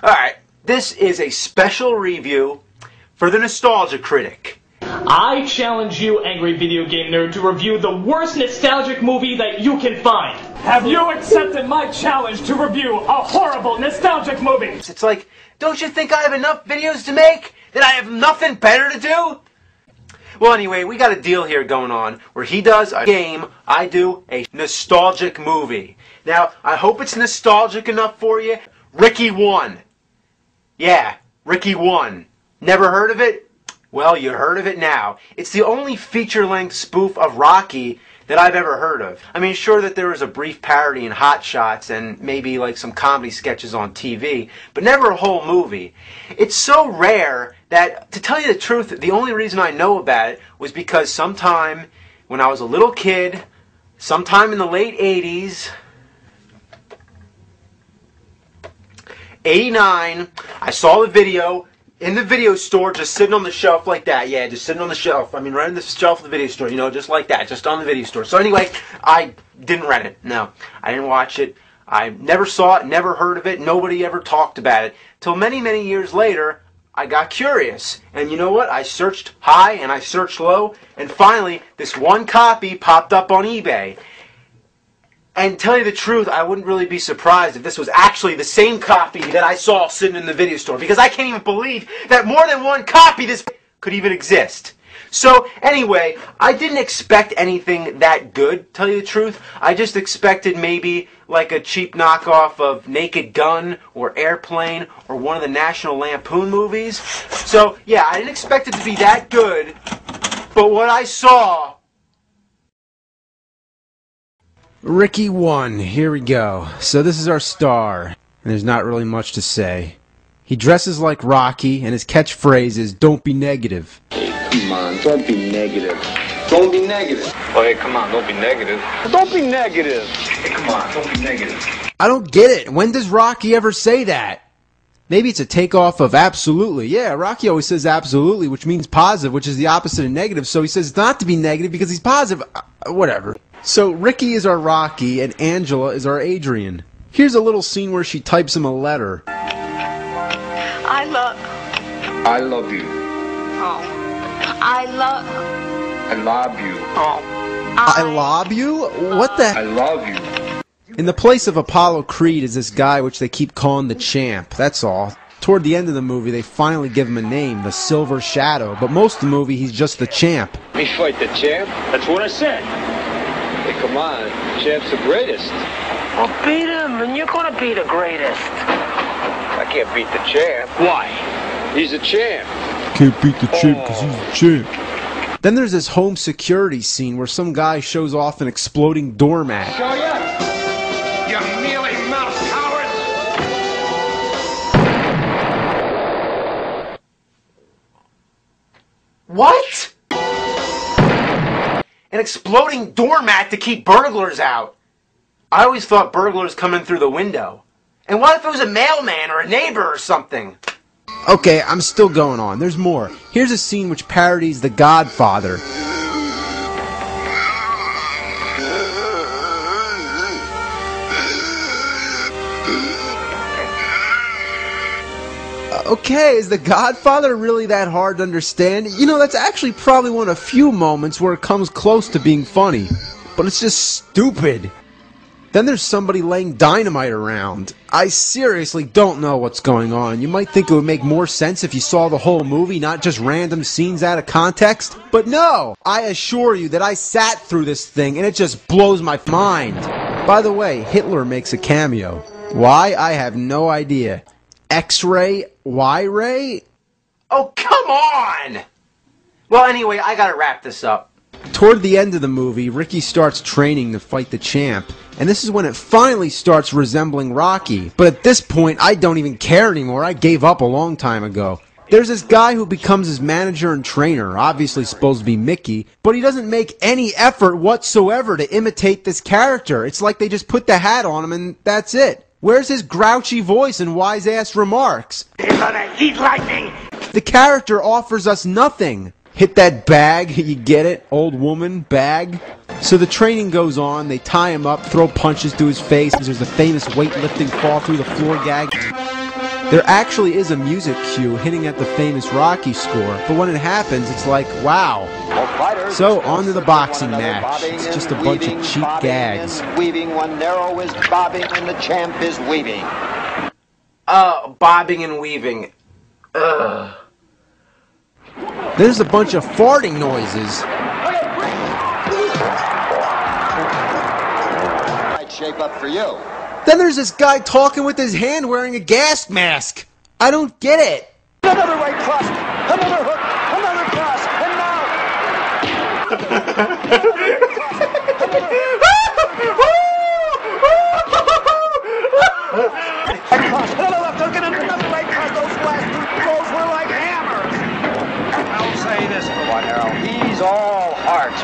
Alright, this is a special review for the Nostalgia Critic. I challenge you, angry video game nerd, to review the worst nostalgic movie that you can find. Have you accepted my challenge to review a horrible nostalgic movie? It's like, don't you think I have enough videos to make? That I have nothing better to do? Well, anyway, we got a deal here going on where he does a game, I do a nostalgic movie. Now, I hope it's nostalgic enough for you. Ricky 1. Yeah, Ricky 1. Never heard of it? Well, you heard of it now. It's the only feature-length spoof of Rocky that I've ever heard of. I mean, sure that there was a brief parody in Hot Shots and maybe like some comedy sketches on TV, but never a whole movie. It's so rare that, to tell you the truth, the only reason I know about it was because sometime when I was a little kid, sometime in the late 80s, 89, I saw the video in the video store, just sitting on the shelf like that. Yeah, just sitting on the shelf. I mean, right on the shelf of the video store, you know, just like that, just on the video store. So anyway, I didn't rent it. No, I didn't watch it. I never saw it, never heard of it. Nobody ever talked about it. Till many, many years later, I got curious. And you know what? I searched high and I searched low, and finally, this one copy popped up on eBay. And tell you the truth, I wouldn't really be surprised if this was actually the same copy that I saw sitting in the video store, because I can't even believe that more than one copy this could even exist. So anyway, I didn't expect anything that good, tell you the truth. I just expected maybe like a cheap knockoff of Naked Gun or Airplane or one of the National Lampoon movies. So yeah, I didn't expect it to be that good, but what I saw... Ricky 1, here we go. So this is our star, and there's not really much to say. He dresses like Rocky, and his catchphrase is, "Don't be negative." Hey, come on, don't be negative. Don't be negative. Oh, hey, come on, don't be negative. Don't be negative. Hey, come on, don't be negative. I don't get it. When does Rocky ever say that? Maybe it's a takeoff of absolutely. Yeah, Rocky always says absolutely, which means positive, which is the opposite of negative. So he says not to be negative because he's positive. Whatever. So Ricky is our Rocky and Angela is our Adrian. Here's a little scene where she types him a letter. I love you. Oh. I love you. Oh. I love you? What the? I love you. In the place of Apollo Creed is this guy which they keep calling the Champ. That's all. Toward the end of the movie, they finally give him a name, the Silver Shadow. But most of the movie, he's just the Champ. Me fight the champ? That's what I said. Hey, come on, champ's the greatest. Well, beat him, and you're gonna be the greatest. I can't beat the champ. Why? He's a champ. Can't beat the champ because he's the champ. Then there's this home security scene where some guy shows off an exploding doormat. Show ya? You mealy-mouthed cowards! What? An exploding doormat to keep burglars out. I always thought burglars come in through the window. And what if it was a mailman or a neighbor or something? Okay, I'm still going on. There's more. Here's a scene which parodies The Godfather. Okay, is The Godfather really that hard to understand? You know, that's actually probably one of the few moments where it comes close to being funny. But it's just stupid. Then there's somebody laying dynamite around. I seriously don't know what's going on. You might think it would make more sense if you saw the whole movie, not just random scenes out of context. But no! I assure you that I sat through this thing and it just blows my mind. By the way, Hitler makes a cameo. Why? I have no idea. X-ray? Y-ray? Oh, come on! Well, anyway, I gotta wrap this up. Toward the end of the movie, Ricky starts training to fight the Champ, and this is when it finally starts resembling Rocky. But at this point, I don't even care anymore. I gave up a long time ago. There's this guy who becomes his manager and trainer, obviously supposed to be Mickey, but he doesn't make any effort whatsoever to imitate this character. It's like they just put the hat on him and that's it. Where's his grouchy voice and wise-ass remarks? You're gonna eat lightning! The character offers us nothing. Hit that bag, you get it? Old woman, bag. So the training goes on, they tie him up, throw punches to his face. There's a famous weightlifting fall through the floor gag. There actually is a music cue hinting at the famous Rocky score, but when it happens, it's like, wow. So, on to the boxing match. It's just a bunch of cheap gags. Weaving, one narrow is bobbing, and the champ is weaving. Bobbing and weaving. Ugh. There's a bunch of farting noises. Might shape up for you. Then there's this guy talking with his hand wearing a gas mask. I don't get it. Another right cross, another hook, another cross, and now. Right cross, another left hook, and another right cross. Those last two throws were like hammers. I'll say this for one, Harold. He's all heart.